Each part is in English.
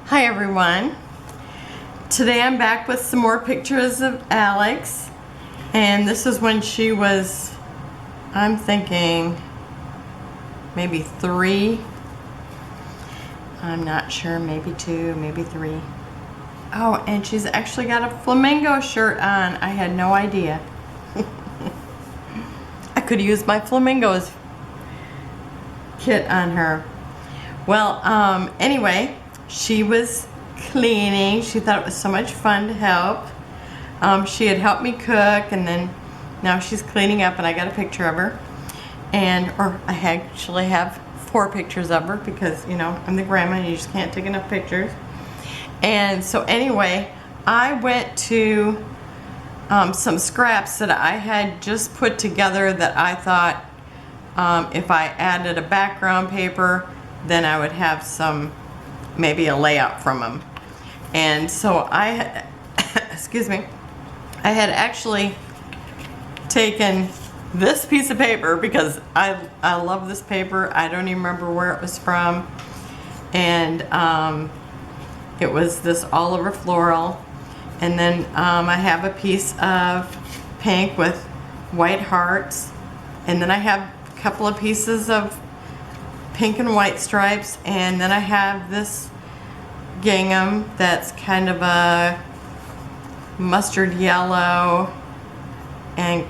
Hi everyone. Today I'm back with some more pictures of Alex, and this is when she was, I'm thinking maybe 3. I'm not sure, maybe 2, maybe 3. Oh, and she's actually got a flamingo shirt on. I had no idea. I could use my flamingos kit on her. Well, anyway, she was cleaning. She thought it was so much fun to help. She had helped me cook, and then now she's cleaning up, and I got a picture of her. Or I actually have 4 pictures of her because, you know, I'm the grandma and you just can't take enough pictures. And so anyway, I went to some scraps that I had just put together that I thought if I added a background paper, then I would have some, maybe a layout from them. And so I had, excuse me, I had actually taken this piece of paper because I love this paper. I don't even remember where it was from. And it was this Oliver floral. And then I have a piece of pink with white hearts. And then I have a couple of pieces of pink and white stripes, and then I have this gingham that's kind of a mustard yellow and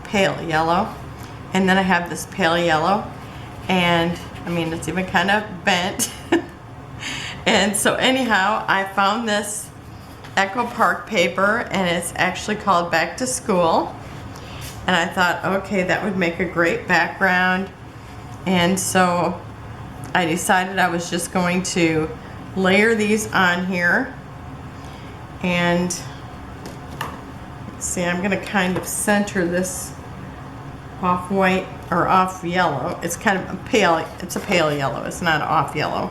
pale yellow, and then I have this pale yellow, and I mean it's even kind of bent. And so anyhow, I found this Echo Park paper, and it's actually called Back to School, and I thought, okay, that would make a great background. And so I decided I was just going to layer these on here. And see, I'm going to kind of center this off white or off yellow. It's kind of a pale, it's a pale yellow. It's not off yellow.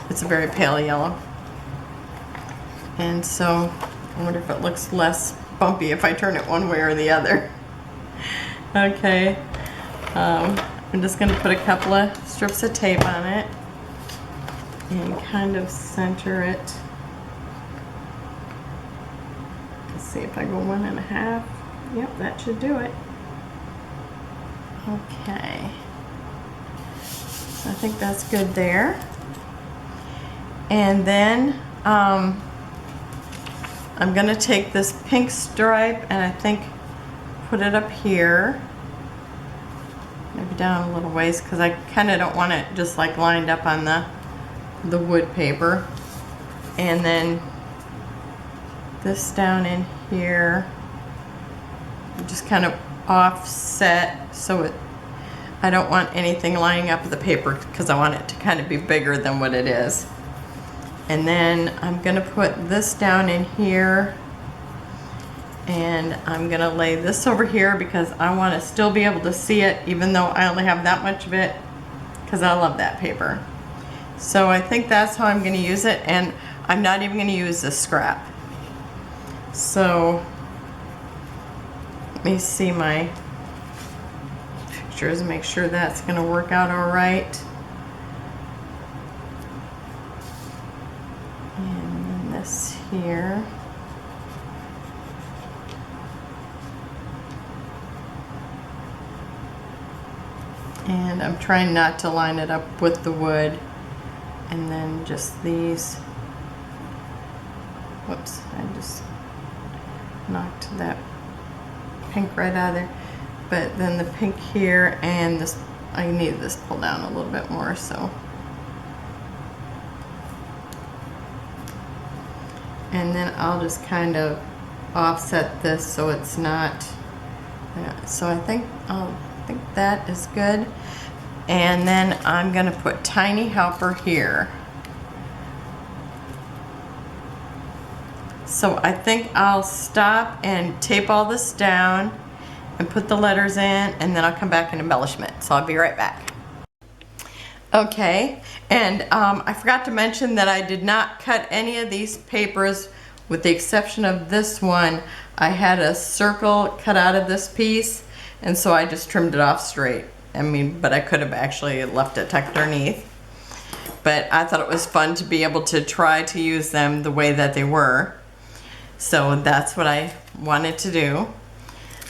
It's a very pale yellow. And so I wonder if it looks less bumpy if I turn it one way or the other. Okay. I'm just going to put a couple of strips of tape on it and kind of center it. Let's see if I go 1.5. Yep, that should do it. Okay. I think that's good there. And then I'm going to take this pink stripe and I think put it up here. Maybe down a little ways because I kind of don't want it just like lined up on the wood paper. And then this down in here, just kind of offset so I don't want anything lining up the paper because I want it to kind of be bigger than what it is. And then I'm going to put this down in here. And I'm going to lay this over here because I want to still be able to see it even though I only have that much of it because I love that paper. So I think that's how I'm going to use it, and I'm not even going to use this scrap. So let me see my pictures and make sure that's going to work out all right. And then this here. And I'm trying not to line it up with the wood. And then just these. Whoops, I just knocked that pink right out of there. But then the pink here and this, I need this pulled down a little bit more, so. And then I'll just kind of offset this so it's not, so I think that is good. And then I'm going to put Tiny Helper here. So I think I'll stop and tape all this down and put the letters in, and then I'll come back and embellishment. So I'll be right back. Okay, and I forgot to mention that I did not cut any of these papers with the exception of this one. I had a circle cut out of this piece, and so I just trimmed it off straight. I mean, but I could have actually left it tucked underneath. but I thought it was fun to be able to try to use them the way that they were. So that's what I wanted to do.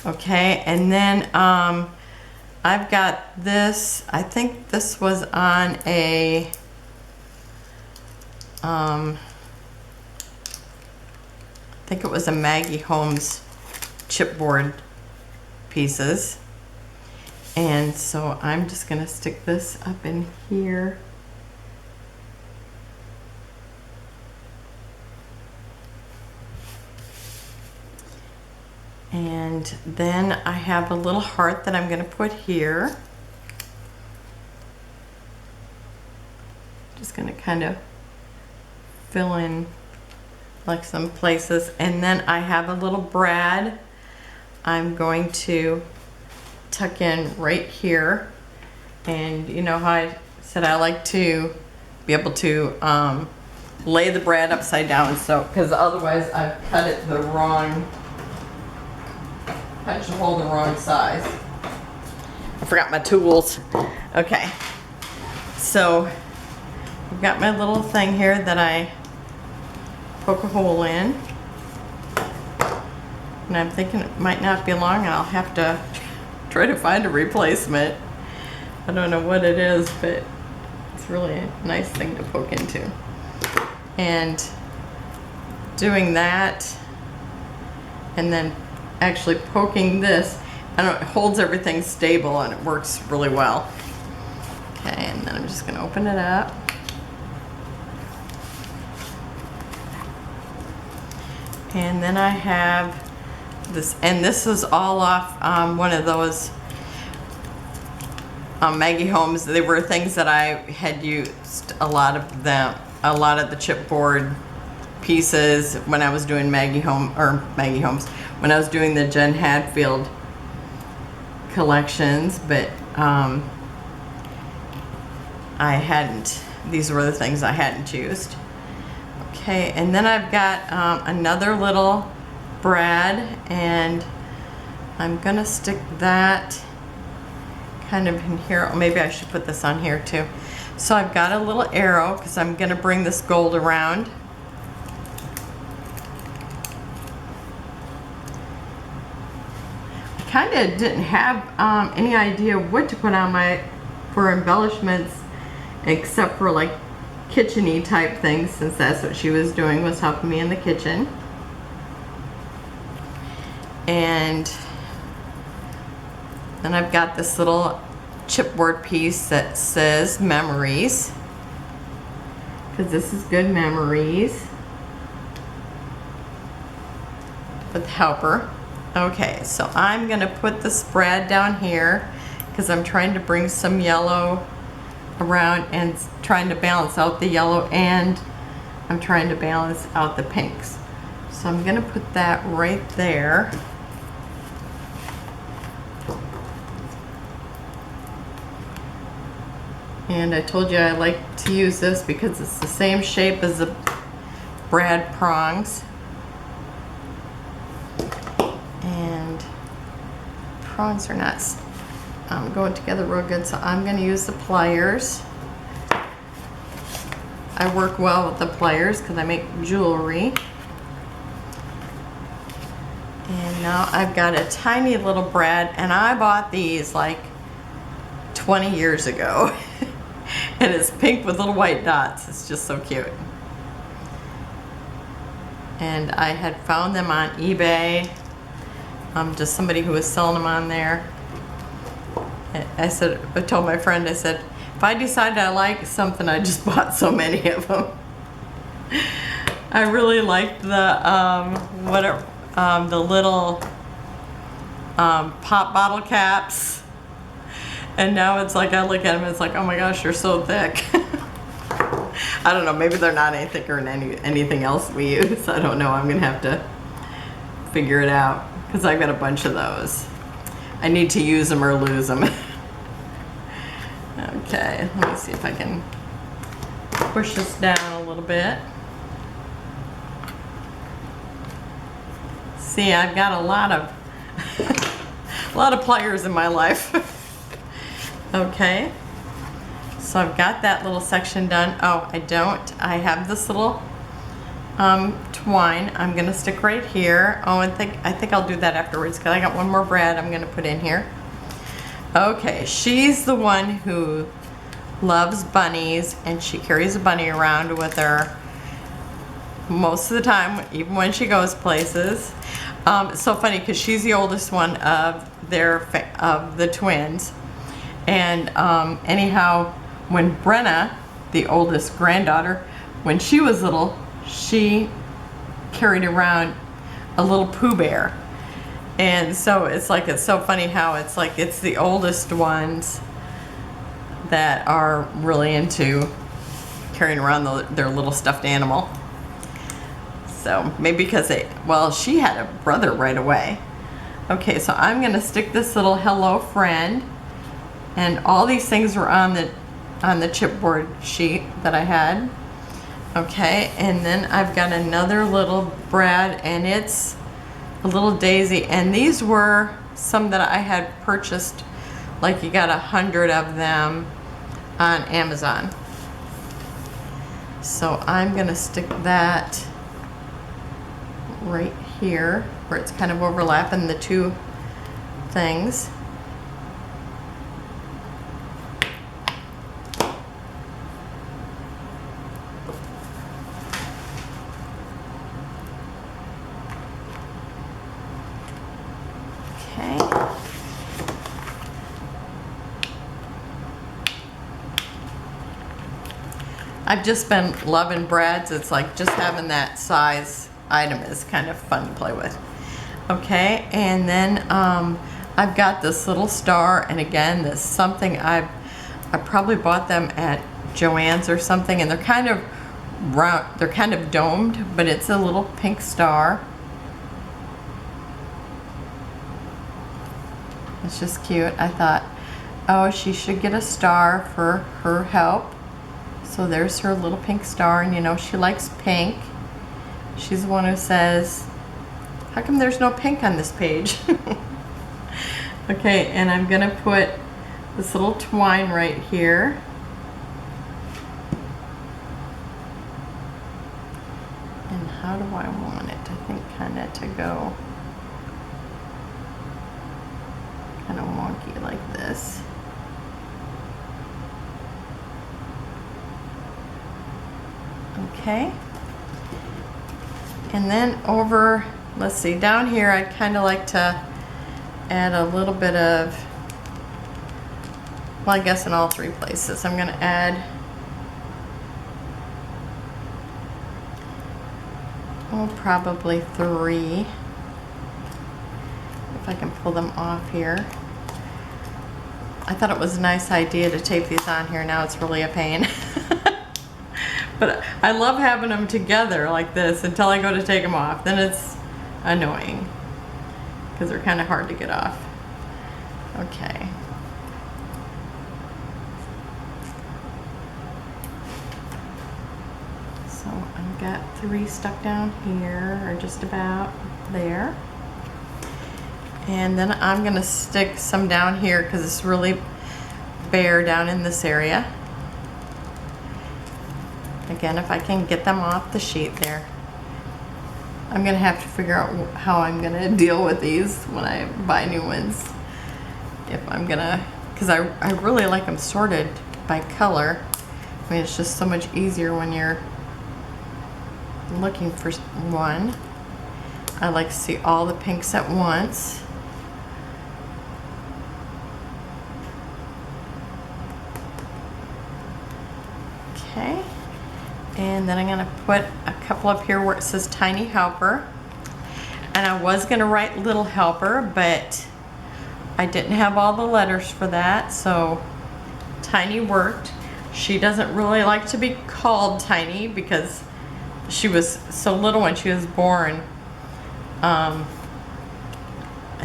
Okay, and then I've got this, I think this was on a, I think it was a Maggie Holmes chipboard pieces. And so I'm just gonna stick this up in here. And then I have a little heart that I'm going to put here. Just going to kind of fill in like some places. And then I have a little brad I'm going to tuck in right here. And you know how I said I like to be able to lay the brad upside down, so because otherwise I've cut it the wrong, cut the hole the wrong size. I forgot my tools. Okay, so I've got my little thing here that I poke a hole in, and I'm thinking it might not be long and I'll have to try to find a replacement. I don't know what it is, but it's really a nice thing to poke into. And doing that, and then actually poking this, I don't know, it holds everything stable and it works really well. Okay, and then I'm just going to open it up. And then I have this, and this is all off one of those Maggie Holmes. They were things that I had used a lot of them, a lot of the chipboard pieces when I was doing Maggie Holmes, when I was doing the Jen Hadfield collections, but I hadn't, these were the things I hadn't used. Okay, and then I've got another little brad, and I'm gonna stick that kind of in here. Or maybe I should put this on here too. So I've got a little arrow because I'm gonna bring this gold around. I kind of didn't have any idea what to put on my, for embellishments, except for like kitchen-y type things, since that's what she was doing, was helping me in the kitchen. And then I've got this little chipboard piece that says memories, because this is good memories with helper. Okay, so I'm gonna put the spread down here because I'm trying to bring some yellow around and trying to balance out the yellow, and I'm trying to balance out the pinks. So I'm gonna put that right there. And I told you I like to use this because it's the same shape as the brad prongs. And prongs are not going together real good, so I'm going to use the pliers. I work well with the pliers because I make jewelry. And now I've got a tiny little brad, and I bought these like 20 years ago. And it's pink with little white dots. It's just so cute. And I had found them on eBay. Just somebody who was selling them on there. I told my friend, I said, if I decided I like something, I just bought so many of them. I really liked the the little pop bottle caps. And now it's like, I look at them, it's like, oh my gosh, you're so thick. I don't know, maybe they're not any thicker than anything else we use. I don't know, I'm gonna have to figure it out, because I've got a bunch of those. I need to use them or lose them. Okay, let me see if I can push this down a little bit. See, I've got a lot of pliers in my life. Okay, So I've got that little section done. Oh, I don't. I have this little twine I'm gonna stick right here. Oh, I think I'll do that afterwards because I got one more brad I'm gonna put in here. Okay, she's the one who loves bunnies, and she carries a bunny around with her most of the time, even when she goes places. It's so funny because she's the oldest one of the twins, and anyhow, when Brenna, the oldest granddaughter, when she was little, she carried around a little Pooh Bear. And so it's so funny how it's like it's the oldest ones that are really into carrying around their little stuffed animal. So maybe because she had a brother right away. Okay, so I'm gonna stick this little hello friend, and all these things were on the chipboard sheet that I had. Okay, and then I've got another little brad, and it's a little daisy, and these were some that I had purchased, like you got 100 of them on Amazon. So I'm gonna stick that right here where it's kind of overlapping the two things. I've just been loving brads. It's like just having that size item is kind of fun to play with. Okay, and then I've got this little star, and again, this is something I probably bought them at Joann's or something, and they're kind of round, they're kind of domed, but it's a little pink star. It's just cute. I thought, oh, she should get a star for her help. So there's her little pink star, and you know she likes pink. She's the one who says, how come there's no pink on this page? Okay, and I'm gonna put this little twine right here. And how do I want it? I think kind of to go kind of wonky like this. Okay, and then over, let's see, down here I'd kind of like to add a little bit of, well, I guess in all three places I'm going to add, oh, probably 3, if I can pull them off here. I thought it was a nice idea to tape these on here. Now it's really a pain. But I love having them together like this until I go to take them off. Then it's annoying because they're kind of hard to get off. Okay. So I've got 3 stuck down here, or just about there. And then I'm going to stick some down here because it's really bare down in this area. Again, if I can get them off the sheet there. I'm gonna have to figure out how I'm gonna deal with these when I buy new ones. If I'm gonna, because I really like them sorted by color. I mean, it's just so much easier when you're looking for one. I like to see all the pinks at once. Okay. And then I'm going to put a couple up here where it says Tiny Helper. And I was going to write Little Helper, but I didn't have all the letters for that, so Tiny worked. She doesn't really like to be called Tiny because she was so little when she was born. I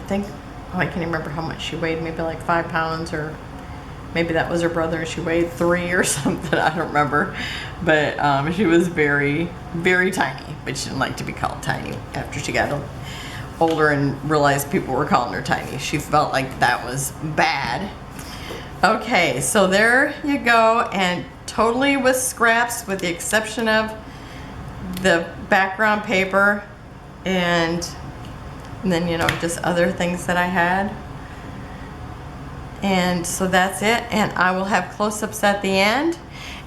think, oh, I can't even remember how much she weighed, maybe like 5 pounds, or maybe that was her brother, she weighed 3 or something, I don't remember. But she was very, very tiny, but she didn't like to be called Tiny. After she got older and realized people were calling her Tiny, she felt like that was bad. Okay, so there you go, and totally with scraps with the exception of the background paper and then, you know, just other things that I had. And so that's it, and I will have close-ups at the end.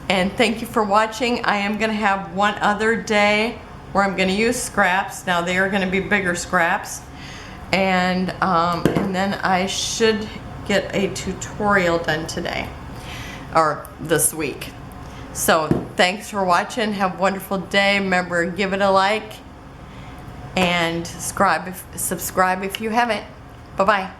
And thank you for watching. I am going to have one other day where I'm going to use scraps. Now they are going to be bigger scraps, and then I should get a tutorial done today or this week. So thanks for watching. Have a wonderful day. Remember, give it a like and subscribe if you haven't. Bye-bye.